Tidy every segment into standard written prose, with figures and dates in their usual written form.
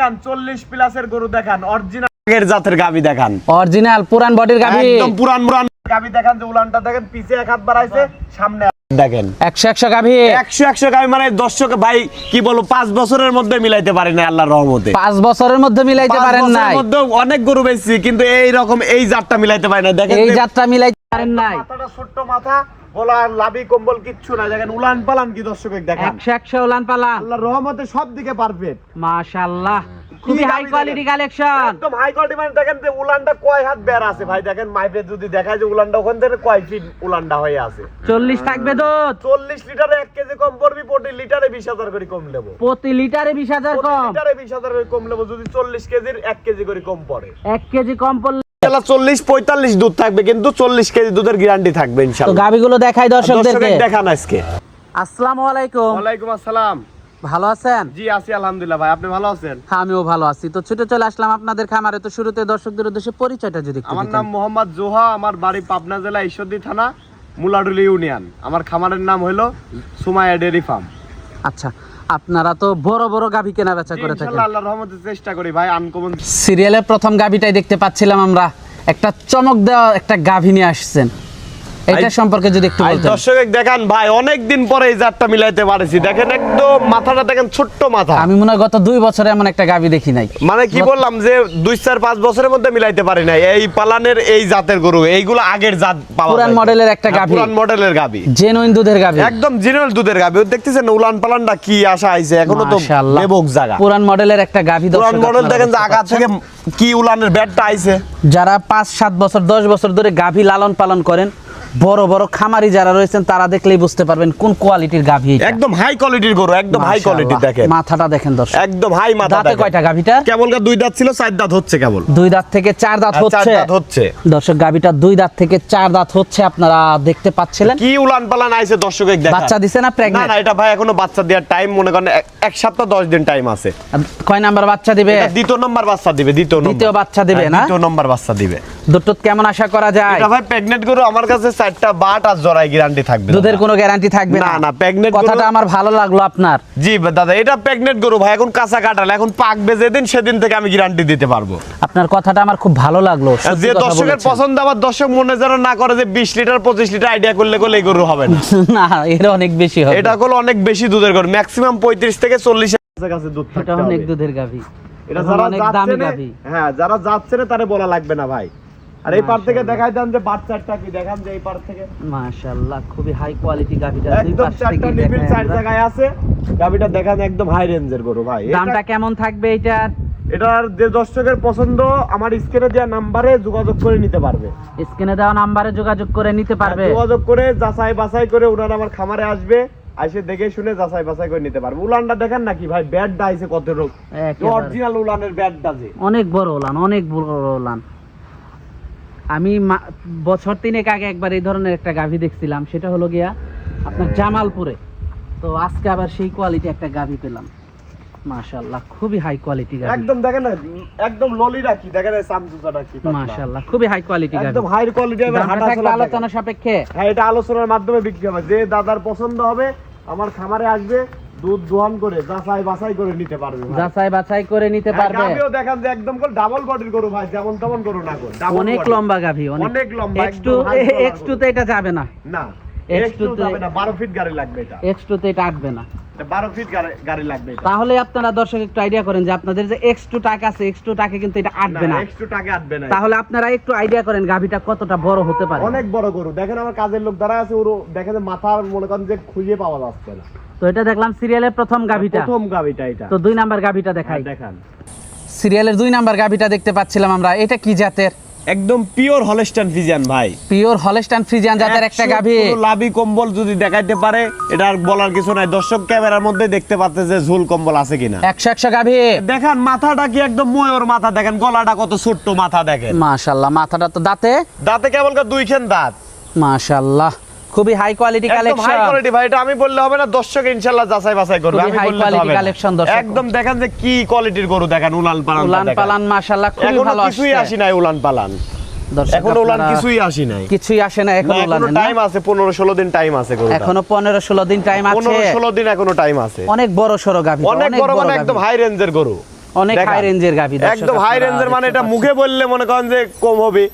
40 প্লাসের গরু দেখান, অরিজিনাল আগের জাতের গাবি দেখান, অরিজিনাল পুরান বডির গাবি, একদম পুরান গাবি দেখান। যে উলানটা দেখেন, পিছে এক হাত বাড়াইছে, সামনে দেখেন 100 গাবি, 100 গাবি। মানে দর্শক ভাই কি বলবো, 5 বছরের মধ্যে মিলাইতে পারি না আল্লাহর রহমতে। 5 বছরের মধ্যে মিলাইতে পারেন নাই। 5 বছরের মধ্যে অনেক গরু বেচছি, কিন্তু এই রকম এই জাতটা মিলাইতে পারি না। দেখেন এই জাতটা মিলাইতে পারেন নাই। মাথাটা ছোট্ট মাথা, গলা লাভি কম্বল কিচ্ছু না। দেখেন উলান পালান কি দর্শক দেখেন, 100 উলান পালান, আল্লাহর রহমতে সব দিকে পারফেক্ট, মাশাআল্লাহ। খুবই হাই কোয়ালিটি কালেকশন, একদম হাই কোয়ালিটি। মানে দেখেন যে উলানটা কয় হাত বের আছে ভাই, দেখেন মাইপে যদি দেখায় যে উলানটা ওখান থেকে কয় ফিট উলানটা হয়ে আছে। 40 থাকবে দুধ, 40 লিটারে 1 কেজি কম পড়বি, প্রতি লিটারে 20,000 করে কম নেব, প্রতি লিটারে 20,000 কম, লিটারে 20,000 করে কম নেব। যদি 40 কেজির 1 কেজি করে কম পড়ে, 1 কেজি কম পড়লে 40-45 দুধ থাকবে, কিন্তু 40 কেজি দুধের গ্যারান্টি থাকবে তো ইনশাআল্লাহ। গাবিগুলো দেখাই দর্শকদেরকে। দেখান আজকে। আসসালামু আলাইকুম। ওয়ালাইকুম আসসালাম। ভালো আছেন? জি আছি আলহামদুলিল্লাহ। ভাই আপনি ভালো আছেন? আমিও ভালো আছি। তো ছুটে চলে আসলাম আপনাদের খামারে। তো শুরুতে দর্শকদের উদ্দেশ্যে পরিচয়টা যদি একটু আমার দিতেন। নাম মোহাম্মদ জোহা, আমার বাড়ি পাবনা জেলা ঈশ্বরদী থানা মুলাডুলি ইউনিয়ন। আমার খামারের নাম হলো সুমাইয়া ডেয়ারি ফার্ম। আচ্ছা, আপনারা তো বড় বড় গাভী কেনা বেচা করে থাকেন। ইনশাআল্লাহ আল্লাহর রহমতে চেষ্টা করি ভাই আনকমন। সিরিয়ালের প্রথম গাভীটাই দেখতে পাচ্ছিলাম আমরা, একটা চমক দেওয়া একটা গাভী নিয়ে আসছেন, এটা সম্পর্কে যদি একটু বলতেন। দর্শক দেখান ভাই, অনেক দিন পরে এই জাতটা মিলাইতে পারেছি। দেখেন একদম মাথাটা দেখেন, ছোট্ট মাথা। আমি মনে হয় গত 2 বছরে এমন একটা গাভী দেখি নাই। মানে কি বললাম যে 2-4-5 বছরের মধ্যে মিলাইতে পারি না। এই পালানের এই জাতের গরু, এইগুলো আগের জাত পাওয়া যায়, পুরান মডেলের একটা গাভী, পুরান মডেলের গাভী, জেনুইন দুধের গাভী, একদম জেনুইন দুধের গাভী। দেখতেছেন উলান পালানটা কি আশা আইছে, এখনো তো মাশাআল্লাহ বেবক জায়গা। পুরান মডেলের একটা গাভী। পুরান মডেল দেখেন যে আগা থেকে কি উলানের ব্যাটটা আইছে। যারা 5-7 বছর 10 বছর ধরে গাভী লালন পালন করেন, বড় বড় খামারি যারা রয়েছেন, তারা দেখলেই বুঝতে পারবেন কোন কোয়ালিটির গাভী এটা। একদম হাই কোয়ালিটির গরু, একদম হাই কোয়ালিটি। দেখেন মাথাটা দেখেন দর্শক, একদম হাই মাথা। দাঁতে কয়টা গাভীটা? কেবল 2 দাঁত ছিল, 4 দাঁত হচ্ছে কেবল। 2 দাঁত থেকে 4 দাঁত হচ্ছে। 4 দাঁত হচ্ছে দর্শক, গাভীটা 2 দাঁত থেকে 4 দাঁত হচ্ছে, আপনারা দেখতে পাচ্ছিলেন। কি উলান পালান আইছে দর্শক দেখেন। বাচ্চা দিছে না না প্রেগন্যান্ট? না, এটা ভাই এখনো বাচ্চা দেওয়ার টাইম, মনে করেন 1 সপ্তাহ 10 দিন টাইম আছে। কয় নাম্বার বাচ্চা দিবে? এটা দ্বিতীয় নম্বর বাচ্চা দিবে, দ্বিতীয় বাচ্চা দিবে না? দ্বিতীয় নম্বর বাচ্চা দিবে। দুধ কেমন আশা করা যায়? এটা ভাই প্রেগন্যান্ট গরু, আমার কাছে 4টা বাট আর জরাই গ্যারান্টি থাকবে। দুধের কোনো গ্যারান্টি থাকবে না? না না, প্রেগন্যান্ট কথাটা আমার ভালো লাগলো আপনার। জি দাদা, এটা প্রেগন্যান্ট গরু ভাই, এখন কাঁচা কাটাল, এখন পাকবে যেদিন সেদিন থেকে আমি গ্যারান্টি দিতে পারবো। আপনার কথাটা আমার খুব ভালো লাগলো। সত্যি যে কথা দর্শকের বলেছেন। পছন্দ, আবার দর্শক মনে যেন না করে যে 20 লিটার 25 লিটার আইডিয়া করলে এই গরু হবে না। না, এটা অনেক বেশি হবে। এটা হলো অনেক বেশি দুধের গরু, ম্যাক্সিমাম 35 থেকে 40 এর কাছে দুধ থাকতে এটা হবে। অনেক দুধের গাভী, এটা এখন যারা অনেক যাচ্ছে দামি না, গাভী। হ্যাঁ যারা যাচ্ছে না তারে বলা লাগবে না ভাই। আর এই পার থেকে দেখাই দেন যে বাচ্চাটা কি, দেখান যে এই পার থেকে মাশাআল্লাহ খুবই হাই কোয়ালিটি গাভীটা। দুই একদম পাশ 4টা থেকে নিবিল দেখাই 4 আমরা। জায়গায় আছে। গাবিটা দেখান একদম হাই রেঞ্জের গরু ভাই। দামটা কেমন থাকবে এটার? এটার যে দর্শকের পছন্দ, আমার স্ক্রিনে দেওয়া নাম্বারে যোগাযোগ করে নিতে পারবে। স্ক্রিনে দেওয়া নাম্বারে যোগাযোগ করে নিতে পারবে। যোগাযোগ করে যাচাই বাছাই করে ওনারা আমার খামারে আসবে, আইসে দেখে শুনে যাচাই বাছাই করে নিতে পারবে। উলানটা দেখেন নাকি ভাই, ব্যাটটা আইছে কত রোগ, একেবারে। অরিজিনাল উলানের ব্যাটটা যে অনেক বড় উলান, অনেক বড় উলান। আমি বছর 3 আগে একবার এই ধরনের একটা গাভী দেখছিলাম, সেটা হলো গিয়া আপনার জামালপুরে। তো আজকে আবার সেই কোয়ালিটি একটা গাভী পেলাম। মাশাআল্লাহ খুবই হাই কোয়ালিটি গাভী। একদম দেখেন না, একদম ললি রাখি দেখেন, এই সামসুসাটা কি মাশাআল্লাহ খুবই হাই কোয়ালিটি গাভী, একদম হাই কোয়ালিটি। আমি দামটা হাঁটা থাকবে চলা আলোচনা সাপেক্ষে। হ্যাঁ, এটা আলোচনার মাধ্যমে বিক্রি হবে। যে দাদার পছন্দ হবে আমার খামারে আসবে, দুধ দোহন করে যাচাই বাছাই করে নিতে পারবে ভাই। যাচাই বাছাই করে নিতে হ্যাঁ, পারবে। গাভীও দেখান যে একদম করে ডাবল বডির গরু ভাই, যেমন তেমন গরু না গো, ডাবল অনেক body। লম্বা গাভী, অনেক লম্বা, X2 একদম high collar X2 গরু। তে এটা যাবে না। না, X2 X2 যাবে না, 12 ফিট গাড়ি লাগবে এটা। X2 তে এটা আটবে না। এটা 12 ফিট গাড়ি লাগবে এটা। তাহলে আপনারা দর্শক একটু আইডিয়া করেন যে আপনাদের যে X2 টাকা আছে, X2 টাকা কিন্তু এটা আটবে না। X2 টাকা আটবে না। তাহলে আপনারা একটু আইডিয়া করেন গাভীটা কতটা বড় হতে পারে। অনেক বড় গরু। দেখেন আমার কাজের লোক দাঁড়া আছে, ওর দেখেন যে মাথা মনে করেন যে খুঁজে পাওয়া যাচ্ছে না। তো এটা দেখলাম সিরিয়ালের প্রথম গাভীটা। প্রথম গাভীটা এটা। তো 2 নাম্বার গাভীটা দেখাই। দেখান। সিরিয়ালের 2 নাম্বার গাভীটা দেখতে পাচ্ছিলাম আমরা। এটা কি জাতের? একদম পিওর হলস্টাইন ফ্রিজিয়ান ভাই, পিওর হলস্টাইন ফ্রিজিয়ান জাতের একটা গাভী। পুরো লাভি কম্বল যদি দেখাইতে পারে, এটা আর বলার কিছু নাই। দর্শক ক্যামেরার মধ্যে দেখতে পাচ্ছে যে ঝুল কম্বল আছে কিনা। 100 গাভী। দেখেন মাথাটা কি একদম ময়ূর মাথা, দেখেন গলাটা কত ছোট্ট মাথা দেখেন। মাশাআল্লাহ মাথাটা তো দাঁতে দাঁতে কেবল 2 খান দাঁত। মাশাআল্লাহ খুবই হাই কোয়ালিটি একদম হাই কালেকশন। কোয়ালিটি ভাই, এটা আমি বললে হবে না, দর্শক ইনশাআল্লাহ যাচাই বাছাই করবে। খুবই আমি high বললে তো quality হবে না। collection দর্শক। একদম দেখেন যে কি কোয়ালিটির গরু, দেখেন উলান পালান। উলান পালান মাশাআল্লাহ খুবই এখনো ভালো কিছুই আসছে। আসি নাই উলান পালান। দর্শক এখনো উলান আপনারা কিছুই আসি নাই। কিছুই আসে না এখনো এখনো উলানের। টাইম আছে, 15-16 দিন টাইম আছে গরুটা। এখনো 15-16 দিন টাইম আছে। 15-16 দিন এখনো টাইম আছে। অনেক বড় সরো গাভী, অনেক বড়, মানে একদম হাই রেঞ্জের গরু। অনেক দেখান। হাই রেঞ্জের গাভী দর্শক একদম হাই আপনারা রেঞ্জের, মানে দেখতে এটা পাচ্ছেন। মুখে বললে মনে করেন যে কম হবে,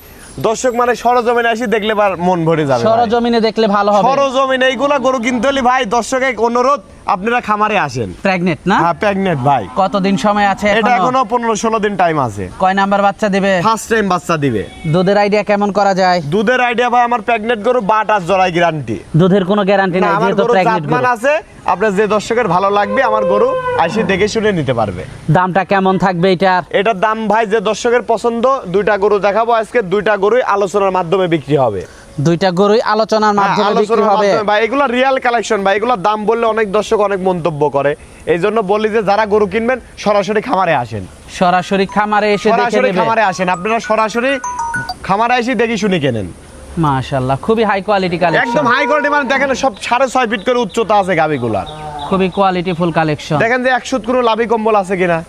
দর্শক মানে সরজমিনে আসি দেখলে মন ভরে যাবে ভাই। সরজমিনে দেখলে ভালো হবে। সরজমিনে এইগুলা গরু কিনতে হলে ভাই দর্শকের অনুরোধ আপনারা খামারে আসেন। প্রেগনেন্ট না? হ্যাঁ প্রেগনেন্ট ভাই। কতদিন সময় আছে এটা এখনো? এখনো 15-16 দিন টাইম আছে। কয় নাম্বার বাচ্চা দিবে? ফার্স্ট টাইম বাচ্চা দিবে। দুধের আইডিয়া কেমন করা যায়? দুধের আইডিয়া ভাই আমার প্রেগনেন্ট গরু 12 জোড়ায় গ্যারান্টি। দুধের কোনো গ্যারান্টি নাই আমার যেহেতু গরু প্রেগনেন্ট জাতমান গরু। আছে, আপনার যে দর্শকের ভালো লাগবে আমার গরু আইসে দেখে শুনে নিতে পারবে। দামটা কেমন থাকবে এটার? এটার দাম ভাই যে দর্শকের পছন্দ, দুইটা গরু দেখাবো আজকে, দুইটা গরুই আলোচনার মাধ্যমে বিক্রি হবে। দুইটা গরুই আলোচনার মাধ্যমে বিক্রি আলোচনার হবে। মাধ্যমে ভাই, এগুলো রিয়েল কালেকশন ভাই, এগুলো দাম বললে অনেক দর্শক অনেক মন্তব্য করে, এই জন্য বলি যে যারা গরু কিনবেন সরাসরি খামারে আসেন। সরাসরি খামারে এসে দেখে সরাসরি নেবে। খামারে আসেন, আপনারা সরাসরি খামারে এসে দেখি শুনে কেনেন। মাশাআল্লাহ, খুবই হাই কোয়ালিটি কালেকশন। একদম হাই কোয়ালিটি, মানে দেখেন সব 6.5 ফিট করে উচ্চতা আছে গাবিগুলার। খুবই কোয়ালিটি ফুল কালেকশন। দেখেন যে 1 সুত কোনো লাভি কম্বল আছে কিনা।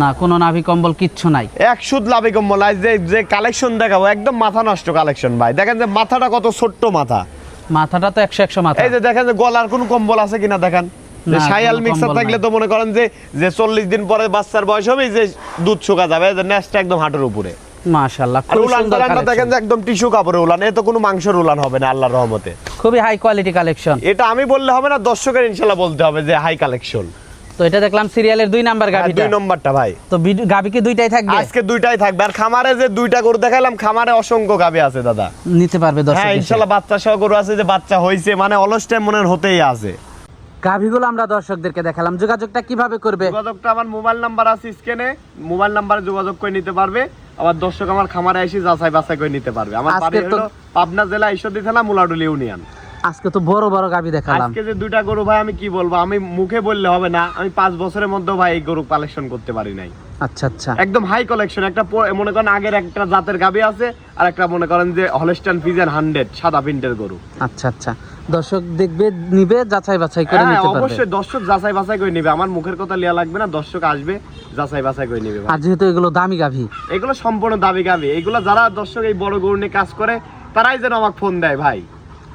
না, কোনো নাভি কম্বল কিচ্ছু নাই। 1 সুত লাভি কম্বল। আজ যে কালেকশন দেখাবো একদম মাথা নষ্ট কালেকশন ভাই। দেখেন যে মাথাটা কত ছোট্ট মাথা, মাথাটা তো 100 মাথা। এই যে দেখেন যে গলার কোনো কম্বল আছে কিনা দেখেন। যে না, শায়াল কোনো মিক্সার কম্বল থাকলে নাই। তো মনে করেন যে 40 দিন পরে বাচ্চার বয়স হবে, যে দুধ শুকা যাবে, যে নেসটা একদম হাঁটুর উপরে। মাশাআল্লাহ, আর খুব উলান সুন্দর পালানটা দেখেন কালেকশন। যে একদম টিস্যু কাপড়ে উলান, এ তো কোনো মাংসের উলান হবে না আল্লাহর রহমতে। খুবই হাই কোয়ালিটি কালেকশন। এটা আমি বললে হবে না, দর্শকের ইনশাআল্লাহ বলতে হবে যে হাই কালেকশন। তো এটা দেখলাম সিরিয়ালের 2 নাম্বার গাভিটা। 2 নম্বরটা ভাই। তো গাভি কি দুইটাই থাকবে? আজকে দুইটাই থাকবে। আর খামারে যে দুইটা গরু দেখাইলাম, খামারে অসংখ্য গাভী আছে দাদা। নিতে পারবে দর্শক। হ্যাঁ ইনশাআল্লাহ বাচ্চা সহ গরু আছে, যে বাচ্চা হইছে, মানে অলস টাইম মনে হতেই আছে। গাভিগুলো আমরা দর্শকদেরকে দেখালাম, যোগাযোগটা কিভাবে করবে? যোগাযোগটা আমার মোবাইল নাম্বার আছে স্ক্রিনে, মোবাইল নাম্বারে যোগাযোগ করে নিতে পারবে। আবার দর্শক আমার খামারে এসে যাচাই বাছাই করে নিতে পারবে। আমার বাড়ি আজকে তো- হলো পাবনা জেলা ঈশ্বরদী থানা মুলাডুলি ইউনিয়ন। আজকে তো বড় বড় গাভি দেখালাম। আজকে যে দুইটা গরু ভাই আমি কি বলবো, আমি মুখে বললে হবে না, আমি 5 বছরের মধ্যে ভাই এই গরু কালেকশন করতে পারি নাই। আচ্ছা আচ্ছা। একদম হাই কালেকশন। একটা মনে করেন আগের একটা জাতের গাভী আছে, আর একটা মনে করেন যে হলস্টাইন ফ্রিজিয়ান 100 সাদা প্রিন্টের গরু। আচ্ছা আচ্ছা, দর্শক দেখবে, নিবে, যাচাই বাছাই করে হ্যাঁ নিতে পারবে। অবশ্যই দর্শক যাচাই বাছাই করে নিবে, আমার মুখের কথা লিয়া লাগবে না, দর্শক আসবে যাচাই বাছাই করে নিবে ভাই। আর যেহেতু এগুলো দামি গাভি, এগুলো সম্পূর্ণ দাবি গাবি। এগুলো যারা দর্শক এই বড় গরু নিয়ে কাজ করে তারাই যেন আমাকে ফোন দেয় ভাই।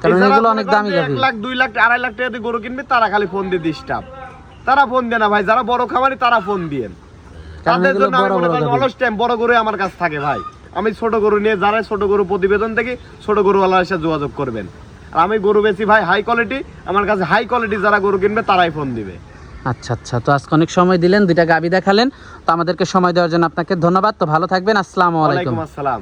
কারণ এই যারা এগুলো মনে অনেক করেন দামি যে গাভী। 1 লাখ 2 লাখ 2.5 লাখ টাকা দিয়ে গরু কিনবে, তারা খালি ফোন দিয়ে ডিস্টার্ব। তারা ফোন দেয় না ভাই, যারা বড় খামারি তারা ফোন দিয়েন। কারণ তাদের এগুলো জন্য আমি বড় মনে বড় করেন গাভী। অলস টাইম বড় গরু আমার কাছে থাকে ভাই। আমি ছোট গরু নিয়ে, যারা ছোট গরু প্রতিবেদন থেকে ছোট গরুওয়ালার সাথে যোগাযোগ করবেন। আর আমি গরু বেশি ভাই হাই কোয়ালিটি, আমার কাছে হাই কোয়ালিটি যারা গরু কিনবে তারাই ফোন দিবে। আচ্ছা আচ্ছা, তো আজকে অনেক সময় দিলেন, দুইটা গাভি দেখালেন, তো আমাদেরকে সময় দেওয়ার জন্য আপনাকে ধন্যবাদ। তো ভালো থাকবেন, আসসালামু আলাইকুম। ওয়ালাইকুম আসসালাম।